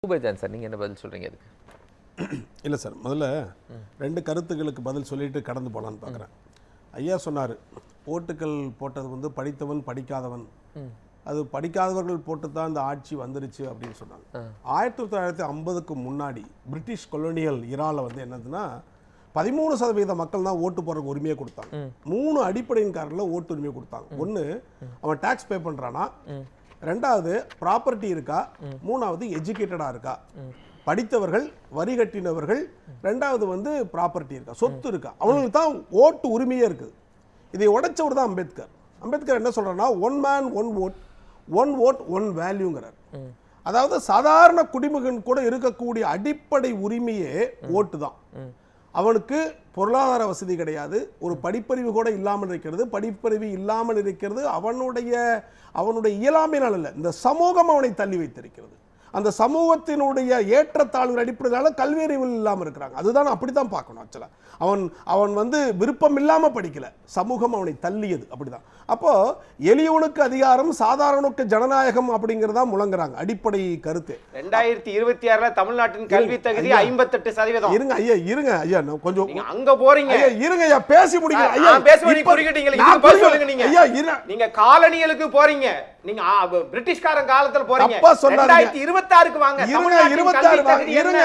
பூபேஜான் sir, நீங்கள் என்ன பதில் சொல்கிறீங்க அதுக்கு? இல்லை சார், முதல்ல ரெண்டு கருத்துக்களுக்கு பதில் சொல்லிட்டு கடந்து போகலான்னு பார்க்குறேன். ஐயா சொன்னார், ஓட்டுக்கள் போட்டது வந்து படித்தவன் படிக்காதவன், அது படிக்காதவர்கள் போட்டு தான் இந்த ஆட்சி வந்துருச்சு அப்படின்னு சொன்னாங்க. 1950க்கு முன்னாடி பிரிட்டிஷ் கொலோனியல் இரால வந்து என்னதுன்னா 13% மக்கள் தான் ஓட்டு போடுறதுக்கு உரிமையை கொடுத்தாங்க. 3 அடிப்படையின் காரணத்தில் ஓட்டு உரிமையை கொடுத்தாங்க. ஒன்று, அவன் டாக்ஸ் பே பண்ணுறானா, ரெண்டாவது ப்ராப்பர்ட்டி இருக்கா, மூணாவது எஜுகேட்டடாக இருக்கா, படித்தவர்கள் வரி கட்டினவர்கள், ரெண்டாவது வந்து ப்ராப்பர்ட்டி இருக்கா, சொத்து இருக்கா, அவங்களுக்கு தான் ஓட்டு உரிமையே இருக்குது. இதை உடைச்சவர் தான் அம்பேத்கர். அம்பேத்கர் என்ன சொல்றாருன்னா, one man one vote, one vote one வேல்யூங்கிறார். அதாவது சாதாரண குடிமகன் கூட இருக்கக்கூடிய அடிப்படை உரிமையே ஓட்டு தான். அவனுக்கு பொருளாதார வசதி கிடையாது, ஒரு படிப்பறிவு கூட இல்லாமல் இருக்கிறது. படிப்பறிவு இல்லாமல் இருக்கிறது அவனுடைய இயலாமையினால் அல்ல, இந்த சமூகம் அவனை தள்ளி வைத்திருக்கிறது. அந்த சமூகத்தினுடைய ஏற்றத்தாழ்வு அடிப்படையினால கல்வி அறிவில் இல்லாமல் இருக்கிறாங்க. அதுதான் அப்படித்தான் பார்க்கணும். ஆக்சுவலா அவன் வந்து விருப்பம் இல்லாம படிக்கல, சமூகம் அவனை தள்ளியது. அப்படிதான். அப்போ எளியவனுக்கு அதிகாரம், சாதாரணனுக்கு ஜனநாயகம் அப்படிங்கறதா முழங்குறாங்க அடிப்படை கருத்து. 2026 தமிழ்நாட்டின் கல்வி தகுதி 58%. இருங்க ஐயா, இருங்க ஐயா, கொஞ்சம் அங்க போறீங்க. ஐயா இருங்க ஐயா, பேசி முடிக்கிறேன் ஐயா. நீங்க காலனிகளுக்கு போறீங்க, நீங்க பிரிட்டிஷ்காரன் காலத்துல போறீங்க. 2026க்கு வாங்க. இருங்க,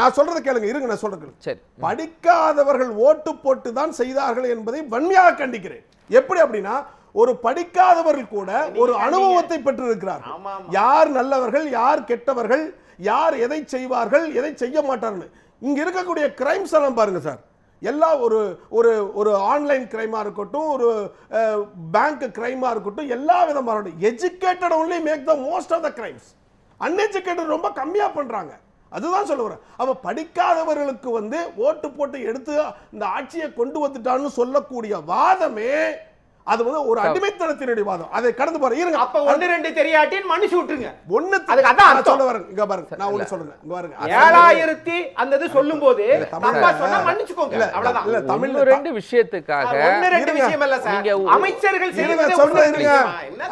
நான் சொல்றது கேளுங்க. இருங்க, நான் சொல்றது கேளுங்க. படிக்காதவர்கள் ஓட்டு போட்டு தான் செய்தார்கள் என்பதை வன்மையாக கண்டிக்கிறேன். எப்படி அப்படின்னா, ஒரு படிக்காதவர்கள் கூட ஒரு அனுபவத்தை பெற்றிருக்கிறார். யார் நல்லவர்கள், யார் கெட்டவர்கள், யார் எதை செய்வார்கள், எதை செய்ய மாட்டார்கள். இங்க இருக்கக்கூடிய கிரைம்ஸ் எல்லாம் பாருங்க சார். எல்லாம் ஒரு ஆன்லைன் கிரைமா இருக்கட்டும், ஒரு பேங்க் கிரைமா இருக்கட்டும், எல்லா விதமா இருக்கட்டும். Educated only make the most of the crimes. Uneducated ரொம்ப கம்மியா பண்றாங்க. அதுதான் சொல்ல வரேன். அவ படிக்காதவர்களுக்கு வந்து ஓட்டு போட்டு எடுத்து இந்த ஆட்சியை கொண்டு வந்துட்டான்னு சொல்லக்கூடிய வாதமே அது வந்து ஒரு அடிமைத்தனத்தினுடைய வாதம். அதை கடந்து பாருங்க. இருங்க, அப்ப 1-2 தெரியாட்டின் மனுஷி விட்டுருங்க. அதுக்கு அதான் சொல்ல வரேன். இங்க பாருங்க, நான் ஒன்னு சொல்றேன். இங்க பாருங்க, 7000 அந்த இது சொல்லும்போது தப்பா சொன்னா மன்னிச்சுக்கோங்க. அவ்வளவுதான். இல்ல, தமிழ்ல 2 விஷயத்துக்காக 1-2 விஷயம் இல்ல சார். அமைச்சர்கள் சொல்றீங்க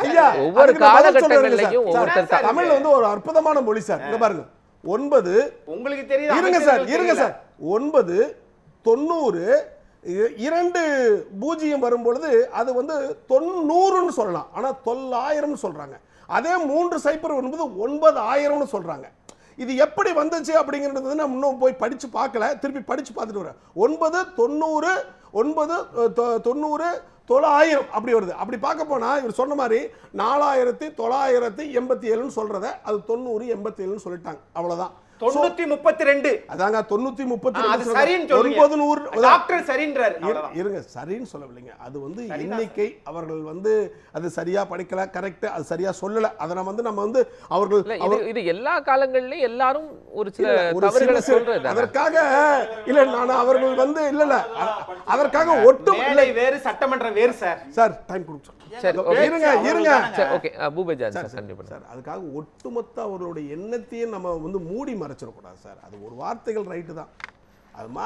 ஐயா, ஒவ்வொரு காலகட்டங்கள்லயும் ஒவ்வொருத்தர் தமிழ்ல வந்து ஒரு அற்புதமான மொழி சார். இங்க பாருங்க, 9 உங்களுக்கு தெரியுது. இருங்க சார், 9 90 2 பூஜ்ஜியம் வரும்பொழுது அது வந்து 90ன்னு சொல்லலாம். ஆனா 900 சொல்றாங்க. அதே 3 சைபர் என்பது 9000 சொல்றாங்க. இது எப்படி வந்துச்சு அப்படிங்கிறது நான் இன்னும் போய் படிச்சு பார்க்கல, திருப்பி படிச்சு பார்த்துட்டு வரேன். 9 90 900 அப்படி வருது. அப்படி பார்க்க போனா இவர் சொன்ன மாதிரி 4987 சொல்றத அது 9087 சொல்லிட்டாங்க. அவ்வளவுதான். 932 அதாங்க 932. அது சரின்னு சொல்லுங்க. 900 டாக்டர் சரின்றார். இருங்க, சரின்னு சொல்லவில்லைங்க. அது வந்து எண்ணிக்கை, அவர்கள் வந்து அது சரியா படிக்கல, கரெக்ட், அது சரியா சொல்லல. அத நம்ம வந்து அவர்கள் இது எல்லா காலங்களிலும் எல்லாரும் ஒரு சில தவறுகளை சொல்றது. அதற்காக இல்ல, நான் அவர்கள் வந்து இல்ல அதற்காக ஒட்டு இல்லை, வேறு சட்டமன்றம் வேறு சார். சார் டைம் கொடுங்க. இருங்க ஓகே, பூபேஜான் சார், கண்டிப்பா சார். அதுக்காக ஒட்டுமொத்த அவர்களுடைய எண்ணத்தையும் நம்ம வந்து மூடி மறைச்சிடக்கூடாது சார். அது ஒரு வார்த்தைகள் ரைட்டு தான்.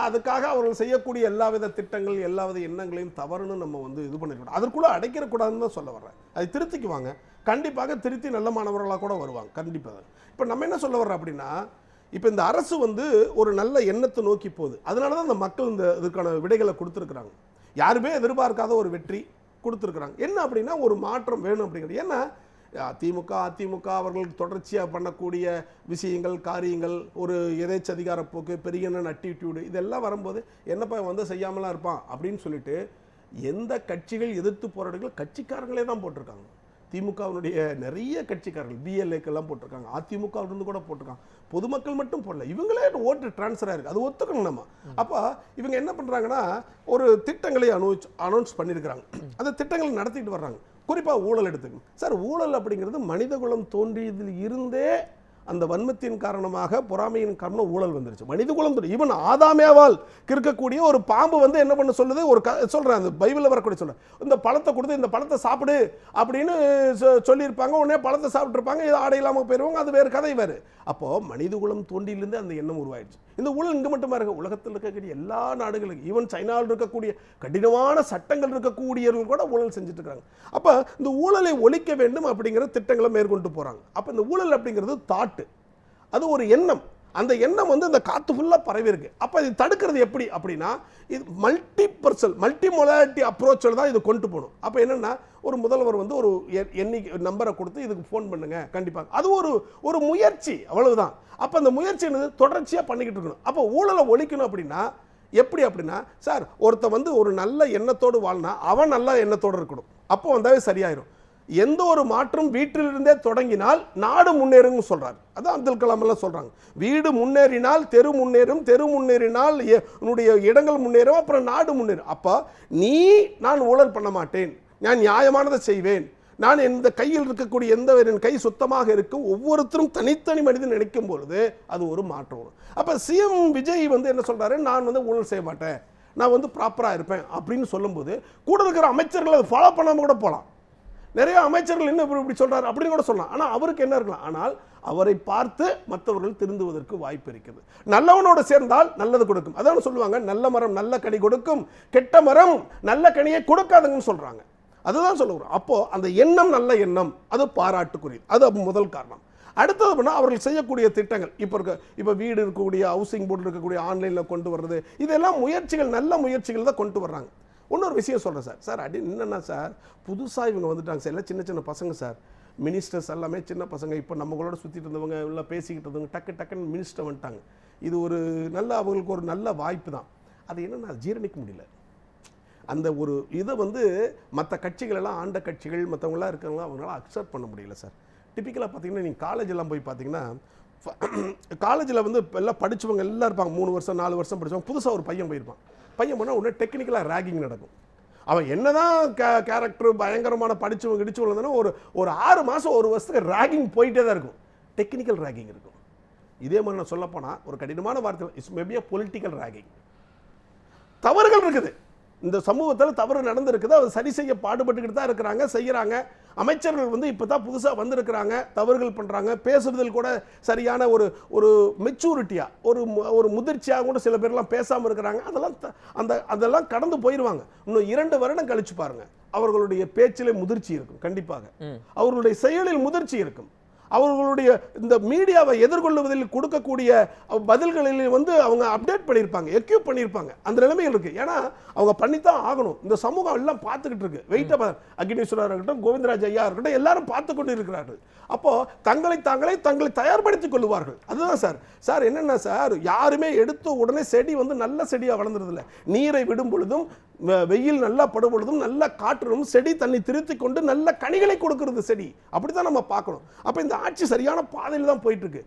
அதுக்காக அவர்கள் செய்யக்கூடிய எல்லாவித திட்டங்கள், எல்லாவித எண்ணங்களையும் தவறுன்னு நம்ம வந்து இது பண்ணிடக்கூடாது. அதற்குள்ள அடைக்கிறக்கூடாதுன்னு தான் சொல்ல வர்றேன். அதை திருத்திக்குவாங்க, கண்டிப்பாக திருத்தி நல்ல மாணவர்களாக கூட வருவாங்க, கண்டிப்பாக. இப்போ நம்ம என்ன சொல்ல வர்றோம் அப்படின்னா, இப்போ இந்த அரசு வந்து ஒரு நல்ல எண்ணத்தை நோக்கி போகுது. அதனால தான் இந்த மக்கள் இந்த இதுக்கான விடைகளை கொடுத்துருக்குறாங்க. யாருமே எதிர்பார்க்காத ஒரு வெற்றி கொடுத்துருக்குறாங்க. என்ன அப்படின்னா, ஒரு மாற்றம் வேணும் அப்படிங்கிறது. ஏன்னா அதிமுக அவர்கள் தொடர்ச்சியாக பண்ணக்கூடிய விஷயங்கள், காரியங்கள், ஒரு எதேச்சதிகார போக்கு, பெரிய அட்டிடியூடு, இதெல்லாம் வரும்போது என்னப்பா வந்து செய்யாமலாம் இருப்பான் அப்படின்னு சொல்லிட்டு எந்த கட்சிகள் எதிர்த்து போராடுகள் கட்சிக்காரங்களே தான் போட்டிருக்காங்க. திமுகவினுடைய நிறைய கட்சிக்காரர்கள் பிஎல்ஏக்கெல்லாம் போட்டிருக்காங்க, அதிமுகவிலிருந்து கூட போட்டிருக்காங்க. பொதுமக்கள் மட்டும் போடல, இவங்களே ஓட்டு டிரான்ஸ்ஃபர் ஆயிருக்கு. அது ஒத்துக்கணும் நம்ம. அப்போ இவங்க என்ன பண்ணுறாங்கன்னா, ஒரு திட்டங்களை அனௌன்ஸ் பண்ணியிருக்கிறாங்க. அந்த திட்டங்களை நடத்திட்டு வர்றாங்க. குறிப்பாக ஊழல் எடுத்துக்கணும் சார். ஊழல் அப்படிங்கிறது மனிதகுலம் தோன்றியதில் இருந்தே அந்த வன்மத்தின் காரணமாக, பொறாமையின் காரணம் ஊழல் வந்துருச்சு. மனிதகுலம் ஈவன் ஆதாமேவால் இருக்கக்கூடிய ஒரு பாம்பு வந்து என்ன பண்ண சொல்லுது, ஒரு சொல்றேன், அந்த பைபிளில் வரக்கூடிய சொல்ல, இந்த பழத்தை கொடுத்து இந்த பழத்தை சாப்பிடு அப்படின்னு சொல்லியிருப்பாங்க. உடனே பழத்தை சாப்பிட்டுருப்பாங்க, இது ஆடை இல்லாமல் போயிடுவாங்க. அது வேறு கதை வேறு. அப்போ மனிதகுலம் தோண்டியிலிருந்து அந்த எண்ணம் உருவாயிடுச்சு. இந்த ஊழல் இங்கே மட்டுமா இருக்கு, உலகத்தில் இருக்கக்கூடிய எல்லா நாடுகளுக்கும், ஈவன் சைனாவில் இருக்கக்கூடிய கடினமான சட்டங்கள் இருக்கக்கூடியவர்கள் கூட ஊழல் செஞ்சுட்டு இருக்காங்க. அப்போ இந்த ஊழலை ஒழிக்க வேண்டும் அப்படிங்கிற திட்டங்களை மேற்கொண்டு போறாங்க. அப்போ இந்த ஊழல் அப்படிங்கிறது தாட்டு. அது ஒரு எண்ணம். அந்த எண்ணம் வந்து இந்த காத்து ஃபுல்லா பரவி இருக்கு. அப்ப இது தடுக்கிறது எப்படி அப்படின்னா, இது மல்டி மொடாலிட்டி அப்ரோச்சில் தான் இது கொண்டு போகணும். அப்ப என்னன்னா, ஒரு முதல்வர் வந்து ஒரு எண்ணிக்கை நம்பரை கொடுத்து இதுக்கு ஃபோன் பண்ணுங்க கண்டிப்பாக, அது ஒரு முயற்சி, அவ்வளவுதான். அப்ப அந்த முயற்சி என்னது, தொடர்ச்சியா பண்ணிக்கிட்டு இருக்கணும். அப்ப ஊழலை ஒழிக்கணும் அப்படின்னா எப்படி அப்படின்னா, சார் ஒருத்த வந்து ஒரு நல்ல எண்ணத்தோடு வாழ்னா அவன் நல்ல எண்ணத்தோடு இருக்கணும். அப்போ வந்தாவே சரியாயிரும். எந்த ஒரு மாற்றம் வீட்டிலிருந்தே தொடங்கினால் நாடு முன்னேறும் சொல்றாரு. அதான் அப்துல் கலாம் எல்லாம் சொல்றாங்க. வீடு முன்னேறினால் தெரு முன்னேறும், தெரு முன்னேறினால் உன்னுடைய இடங்கள் முன்னேறும், அப்புறம் நாடு முன்னேறும். அப்ப நான் ஊழல் பண்ண மாட்டேன், நான் நியாயமானதை செய்வேன், நான் எந்த கையில் இருக்கக்கூடிய என் கை சுத்தமாக இருக்கும், ஒவ்வொருத்தரும் தனித்தனி மனிதன் நினைக்கும் பொழுது அது ஒரு மாற்றம். அப்ப சிஎம் விஜய் வந்து என்ன சொல்றாரு, நான் வந்து ஊழல் செய்ய மாட்டேன், நான் வந்து ப்ராப்பரா இருப்பேன் அப்படின்னு சொல்லும்போது கூட இருக்கிற அமைச்சர்கள் அதை ஃபாலோ பண்ணாம கூட போகலாம். நிறைய அமைச்சர்கள் என்ன இப்படி சொல்றாரு அப்படின்னு கூட சொல்லலாம். ஆனா அவருக்கு என்ன இருக்கலாம், ஆனால் அவரை பார்த்து மற்றவர்கள் திருந்துவதற்கு வாய்ப்பு இருக்கிறது. நல்லவனோட சேர்ந்தால் நல்லது கொடுக்கும். அதான் சொல்லுவாங்க, நல்ல மரம் நல்ல கனி கொடுக்கும், கெட்ட மரம் நல்ல கனியை கொடுக்காதுங்கன்னு சொல்றாங்க. அதுதான் சொல்லுறோம். அப்போ அந்த எண்ணம் நல்ல எண்ணம், அது பாராட்டுக்குரியது. அது முதல் காரணம். அடுத்தது பண்ணால் அவர்கள் செய்யக்கூடிய திட்டங்கள், இப்போ வீடு இருக்கக்கூடிய ஹவுசிங் போர்டு இருக்கக்கூடிய ஆன்லைனில் கொண்டு வர்றது, இதெல்லாம் முயற்சிகள், நல்ல முயற்சிகள் தான் கொண்டு வர்றாங்க. இன்னொரு விஷயம் சொல்கிறேன் சார் அடி என்னென்னா சார், புதுசாக இவங்க வந்துட்டாங்க சார், எல்லாம் சின்ன சின்ன பசங்க சார், மினிஸ்டர்ஸ் எல்லாமே சின்ன பசங்க. இப்போ நம்மளோட சுற்றிட்டு இருந்தவங்க எல்லாம் பேசிக்கிட்டு இருந்தவங்க டக்குன்னு மினிஸ்டர் வந்துட்டாங்க. இது ஒரு நல்ல, அவங்களுக்கு ஒரு நல்ல வாய்ப்பு தான். அது என்னென்னா ஜீரணிக்க முடியல. அந்த ஒரு இதை வந்து மற்ற கட்சிகள் எல்லாம், ஆண்ட கட்சிகள் மற்றவங்களாம் இருக்காங்களா, அவங்களால அக்செப்ட் பண்ண முடியல சார். டிப்பிக்கலாக பார்த்தீங்கன்னா நீங்கள் காலேஜெல்லாம் போய் பார்த்தீங்கன்னா, காலேஜில் வந்து எல்லாம் படித்தவங்க எல்லாம் இருப்பாங்க, 3 வருஷம் 4 வருஷம் படித்தவங்க. புதுசாக ஒரு பையன் போயிருப்பான். பையன் போனால் உடனே டெக்னிக்கலாக ரேகிங் நடக்கும். அவன் என்னதான் கேரக்டர் பயங்கரமான படித்தவங்க இடிச்சவங்க இருந்தாலும் ஒரு 6 மாதம் 1 வருஷத்துக்கு ரேகிங் போயிட்டே தான் இருக்கும். டெக்னிக்கல் ரேகிங் இருக்கும். இதே மாதிரி நான் சொல்லப்போனால் ஒரு கடினமான வார்த்தை, it's maybe a political ragging. தவறுகள் இருக்குது, இந்த சமூகத்தில் தவறு நடந்திருக்குது, அதை சரி செய்ய பாடுபட்டுக்கிட்டு தான் இருக்கிறாங்க, செய்கிறாங்க. அமைச்சர்கள் வந்து இப்போ தான் புதுசாக வந்திருக்கிறாங்க, தவறுகள் பண்ணுறாங்க. பேசுறதில் கூட சரியான ஒரு மெச்சூரிட்டியாக ஒரு முதிர்ச்சியாக கூட சில பேர்லாம் பேசாமல் இருக்கிறாங்க. அதெல்லாம் கடந்து போயிடுவாங்க. இன்னும் 2 வருடம் கழிச்சு பாருங்க, அவர்களுடைய பேச்சிலே முதிர்ச்சி இருக்கும். கண்டிப்பாக அவர்களுடைய செயலில் முதிர்ச்சி இருக்கும். அவர்களுடைய இந்த மீடியாவை எதிர்கொள்வதில் கொடுக்கக்கூடிய பதில்களில் வந்து அவங்க அப்டேட் பண்ணியிருப்பாங்க, எக்யூப் பண்ணியிருப்பாங்க. அந்த நிலைமைகள் இருக்கு. ஏன்னா அவங்க பண்ணித்தான் ஆகணும். இந்த சமூகம் எல்லாம் பார்த்துக்கிட்டு இருக்கு. வெயிட்ட அக்னீஸ்வரர் இருக்கட்டும், கோவிந்தராஜ் ஐயா இருக்கட்டும், எல்லாரும் பார்த்து கொண்டு இருக்கிறார்கள். அப்போ தங்களை தயார்படுத்திக் கொள்வார்கள். அதுதான் சார் என்னன்னா சார், யாருமே எடுத்த உடனே செடி வந்து நல்ல செடியாக வளர்ந்துருதில்ல. நீரை விடும் பொழுதும், வெயில் நல்லா படும் பொழுதும், நல்ல காற்றிலும் செடி தன்னை திருத்தி கொண்டு நல்ல கனிகளை கொடுக்கிறது செடி. அப்படித்தான் நம்ம பார்க்கணும். அப்ப இந்த ஆட்சி சரியான பாதையில் தான் போயிட்டு இருக்கு.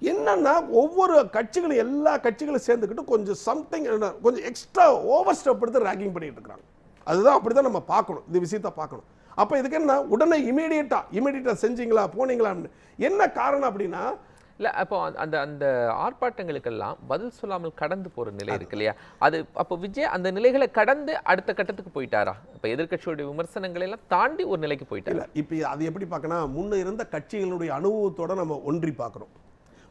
என்னன்னா ஒவ்வொரு கட்சிகளும், எல்லா கட்சிகளும் சேர்ந்துக்கிட்டு கொஞ்சம் சம்திங், கொஞ்சம் எக்ஸ்ட்ரா ஓவர் ஸ்டெப் எடுத்து ரேகிங் பண்ணிட்டு இருக்காங்க. அதுதான் அப்படிதான் நம்ம பார்க்கணும், இந்த விஷயத்தை பார்க்கணும். அப்ப இதுக்கு என்ன, உடனே இமீடியட்டா செஞ்சீங்களா, போனீங்களா, என்ன காரணம் அப்படின்னா, இல்ல அப்போ அந்த ஆர்ப்பாட்டங்களுக்கெல்லாம் பதில் சொல்லாமல் கடந்து போற நிலை இருக்கு இல்லையா, அது அப்போ விஜய் அந்த நிலைகளை கடந்து அடுத்த கட்டத்துக்கு போயிட்டாரா? இப்ப எதிர்க்கட்சியோட விமர்சனங்களை எல்லாம் தாண்டி ஒரு நிலைக்கு போயிட்டாரு. இப்ப அது எப்படி பார்க்கணும், முன்ன இருந்த கட்சிகளுடைய அனுபவத்தோட நம்ம ஒன்றி பார்க்கிறோம்.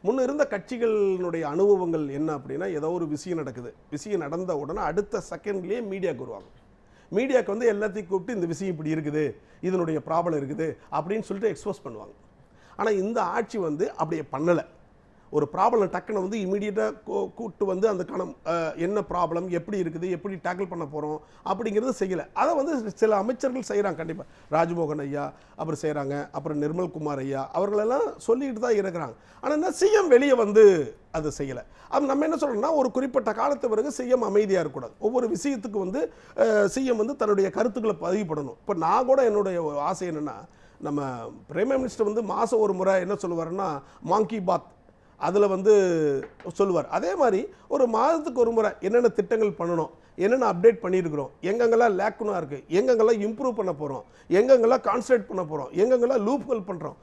முன்ன இருந்த கட்சிகளுடைய அனுபவங்கள் என்ன அப்படின்னா, ஏதோ ஒரு விஷயம் நடக்குது, விஷயம் நடந்த உடனே அடுத்த செகண்ட்லயே மீடியாவுக்கு வருவாங்க. மீடியாவுக்கு வந்து எல்லாத்தையும் கூப்பிட்டு இந்த விஷயம் இப்படி இருக்குது, இதனுடைய ப்ராப்ளம் இருக்குது அப்படின்னு சொல்லிட்டு எக்ஸ்போஸ் பண்ணுவாங்க. ஆனால் இந்த ஆட்சி வந்து அப்படியே பண்ணலை. ஒரு ப்ராப்ளம் டக்குன்னு வந்து இமீடியட்டாக கூப்பிட்டு வந்து அந்த என்ன ப்ராப்ளம், எப்படி இருக்குது, எப்படி டேக்கிள் பண்ண போகிறோம் அப்படிங்கிறது செய்யலை. அதை வந்து சில அமைச்சர்கள் செய்கிறாங்க. கண்டிப்பாக ராஜ்மோகன் ஐயா அப்புறம் செய்கிறாங்க, அப்புறம் நிர்மல்குமார் ஐயா அவர்களெல்லாம் சொல்லிக்கிட்டு தான் இருக்கிறாங்க. ஆனால் என்ன சிஎம் வெளியே வந்து அதை செய்யலை. அது நம்ம என்ன சொல்கிறோம்னா, ஒரு குறிப்பிட்ட காலத்து பிறகு சிஎம் அமைதியாக இருக்கக்கூடாது. ஒவ்வொரு விஷயத்துக்கு வந்து சிஎம் வந்து தன்னுடைய கருத்துக்களை பதிவுபடணும். இப்போ நான் கூட என்னுடைய ஆசை என்னென்னா, நம்ம பிரைம் மினிஸ்டர் வந்து மாதம் ஒரு முறை என்ன சொல்லுவாருன்னா, மாங்கி பாத் அதில் வந்து சொல்லுவார். அதே மாதிரி ஒரு மாதத்துக்கு ஒரு முறை என்னென்ன திட்டங்கள் பண்ணணும், என்னென்ன அப்டேட் பண்ணியிருக்கிறோம், எங்கெங்கெல்லாம் லேக்குனாக இருக்குது, எங்கெங்கெல்லாம் இம்ப்ரூவ் பண்ண போகிறோம், எங்கெங்கெல்லாம் கான்சன்ட்ரேட் பண்ண போகிறோம், எங்கெங்கெல்லாம் லூப்கள் பண்ணுறோம்,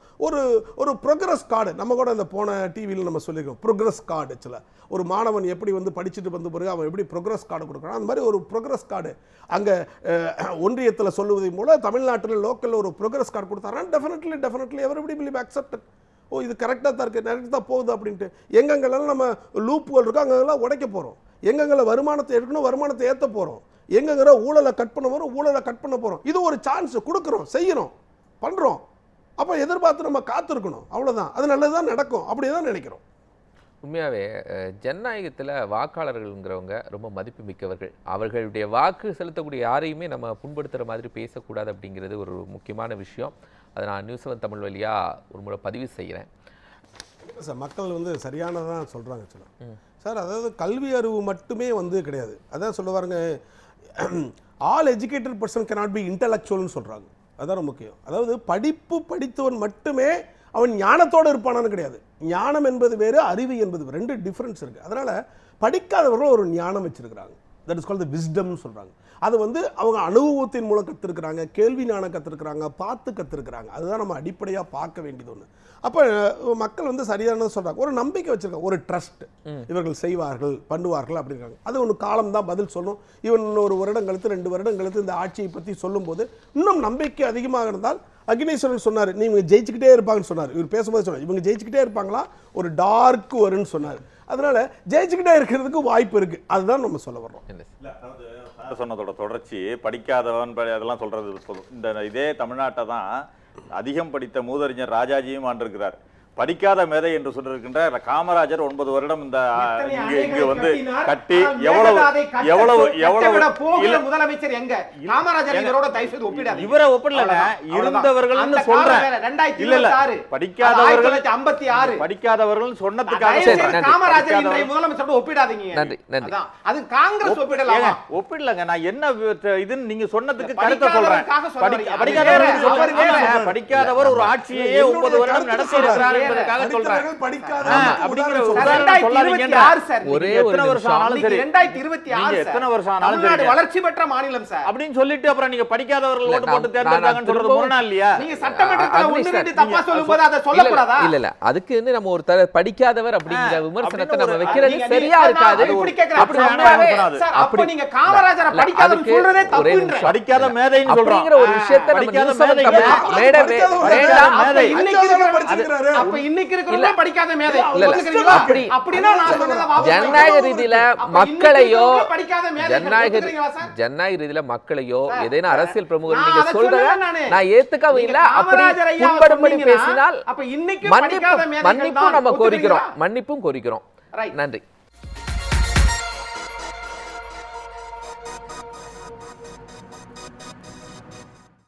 ஒரு ப்ரோக்ரஸ் கார்டு. நம்ம கூட இந்த போன டிவியில் நம்ம சொல்லியிருக்கோம் ப்ரோக்ரஸ் கார்டு. சில ஒரு மாணவன் எப்படி வந்து படிச்சுட்டு வந்த பிறகு அவன் எப்படி ப்ரோக்ரஸ் கார்டு கொடுக்குறான், அந்த மாதிரி ஒரு ப்ரோக்ரஸ் கார்டு அங்கே ஒன்றியத்தில் சொல்லுவதன் மூலம் தமிழ்நாட்டில் லோக்கலில் ஒரு ப்ரோக்ரஸ் கார்டு கொடுத்தாரான். Definitely everybody will be accepted. ஓ இது கரெக்டாக தான் இருக்குது, கரெக்டாக தான் போகுது அப்படின்ட்டு. எங்கெங்கெல்லாம் நம்ம லூப்புகள் இருக்கோ அங்கெல்லாம் உடைக்க போகிறோம். எங்கெங்கெல்லாம் வருமானத்தை எடுக்கணும், வருமானத்தை ஏற்ற போகிறோம். எங்கெங்கிற ஊழலை கட் பண்ண போகிறோம், ஊழலை கட் பண்ண போகிறோம். இது ஒரு சான்ஸ் கொடுக்குறோம், செய்கிறோம், பண்ணுறோம். அப்போ எதிர்பார்த்து நம்ம காத்திருக்கணும், அவ்வளவுதான். அது நல்லதுதான் நடக்கும், அப்படிதான் நினைக்கிறோம். உண்மையாகவே ஜனநாயகத்தில் வாக்காளர்கள்ங்கிறவங்க ரொம்ப மதிப்பு மிக்கவர்கள். அவர்களுடைய வாக்கு செலுத்தக்கூடிய யாரையுமே நம்ம புண்படுத்துகிற மாதிரி பேசக்கூடாது அப்படிங்கிறது ஒரு முக்கியமான விஷயம். அதை நான் நியூஸ் 7 தமிழ் வழியாக ஒரு முறை பதிவு செய்கிறேன். சார் மக்கள் வந்து சரியானதான் சொல்கிறாங்க சார். அதாவது கல்வி அறிவு மட்டுமே வந்து கிடையாது. அதான் சொல்லுவாருங்க, all educated person cannot be இன்டலெக்சுவல்னு சொல்கிறாங்க. அதான் முக்கியம். அதாவது படித்தவன் மட்டுமே அவன் ஞானத்தோடு இருப்பானான்னு கிடையாது. ஞானம் என்பது வேறு, அறிவு என்பது வேறு, 2 டிஃப்ரென்ஸ் இருக்குது. அதனால் படிக்காதவர்கள் ஒரு ஞானம் வச்சுருக்கிறாங்க. தட் இஸ் கால்ட் தி விஸ்டம்னு சொல்கிறாங்க. அது வந்து அவங்க அனுபவத்தின் மூலம் கற்றுருக்குறாங்க, கேள்வி ஞானம் கற்றுருக்குறாங்க, பார்த்து கற்றுருக்குறாங்க. அதுதான் நம்ம அடிப்படையாக பார்க்க வேண்டியது ஒன்று. அப்போ மக்கள் வந்து சரியானது சொல்கிறாங்க, ஒரு நம்பிக்கை வச்சுருக்காங்க, ஒரு ட்ரஸ்ட், இவர்கள் செய்வார்கள் பண்ணுவார்கள் அப்படிங்கிறாங்க. அது ஒன்று காலம் தான் பதில் சொல்லணும். இவன் 1 வருடம் கழித்து 2 வருடம் கழித்து இந்த ஆட்சியை பற்றி சொல்லும்போது இன்னும் நம்பிக்கை அதிகமாக இருந்தால், அக்னேஸ்வரன் சொன்னார் நீங்க ஜெயிச்சுக்கிட்டே இருப்பாங்கன்னு சொன்னார். இவர் பேசும்போது சொன்னார் இவங்க ஜெயிச்சுக்கிட்டே இருப்பாங்களா, ஒரு டார்க் வரும்னு சொன்னார். அதனால ஜெயிச்சுக்கிட்டே இருக்கிறதுக்கு வாய்ப்பு இருக்கு. அதுதான் நம்ம சொல்ல வர்றோம். சொன்னதோட தொடர்ச்சி, படிக்காதவன் அதெல்லாம் சொல்றது. இந்த இதே தமிழ்நாட்டை தான் அதிகம் படித்த மூதறிஞர் ராஜாஜியும் ஆண்டிருக்கிறார். படிக்காத மேதை என்று சொல்லிருக்கின்ற காமராஜர் 9 வருடம் இந்த இங்கு வந்து கட்டி எவ்வளவு முதலமைச்சர் எங்க காமராஜர் இவரோட தயவுசெய்து ஒப்பிடாதீங்க. இவரை ஒப்பிடல, இருந்தவர்கள் சொல்றேன். இல்ல இல்ல, படிக்காதவர்கள் 56 படிக்காதவர்கள் சொன்னதுக்காக காமராஜர் இன்றைய முதலமைச்சரோட ஒப்பிடாதீங்க. நன்றி நன்றி. அது காங்கிரஸ் ஒப்பிடலாமா? ஒப்பிடலங்க. நான் என்ன இதுன்னு நீங்க சொன்னதுக்கு கருத்தை சொல்றேன். படிக்காதவர் ஒரு ஆட்சியையே 9 வருடம் நடத்தி இருக்கிறார். வளர்ச்சி பெற்ற மாநிலம் சார் அப்படின்னு சொல்லிட்டு அப்புறம் நீங்க படிக்காதவர்கள் ஓட்டு போட்டு தேர்ந்தெடுத்தாங்கன்னு சொல்றது முரணா இல்லையா? நீங்க சட்டமன்றத்துல 1-2 தப்பா சொல்லும்போது அதை சொல்லக்கூடாதா? இல்ல அதுக்கு நம்ம ஒரு படிக்காதவர் அப்படிங்கிற விமர்சனத்தை நம்ம வைக்கிறது சரியா இருக்காது. அப்ப நீங்க காமராஜரை படிக்காதவர் சொல்றதே தப்புன்ற படிக்காத மேதைன்னு சொல்றீங்க ஒரு விஷயத்தை நம்ம நியூஸ் ஜனநாயக ரீதியில மக்களையோ ஏதேனும் அரசியல் பிரமுகர் நீங்க சொல்றத நான் ஏத்துக்கவும் இல்ல. அப்படி புண்படும்படி பேசினால் மன்னிப்பும் நம்ம கோரிக்கிறோம். நன்றி.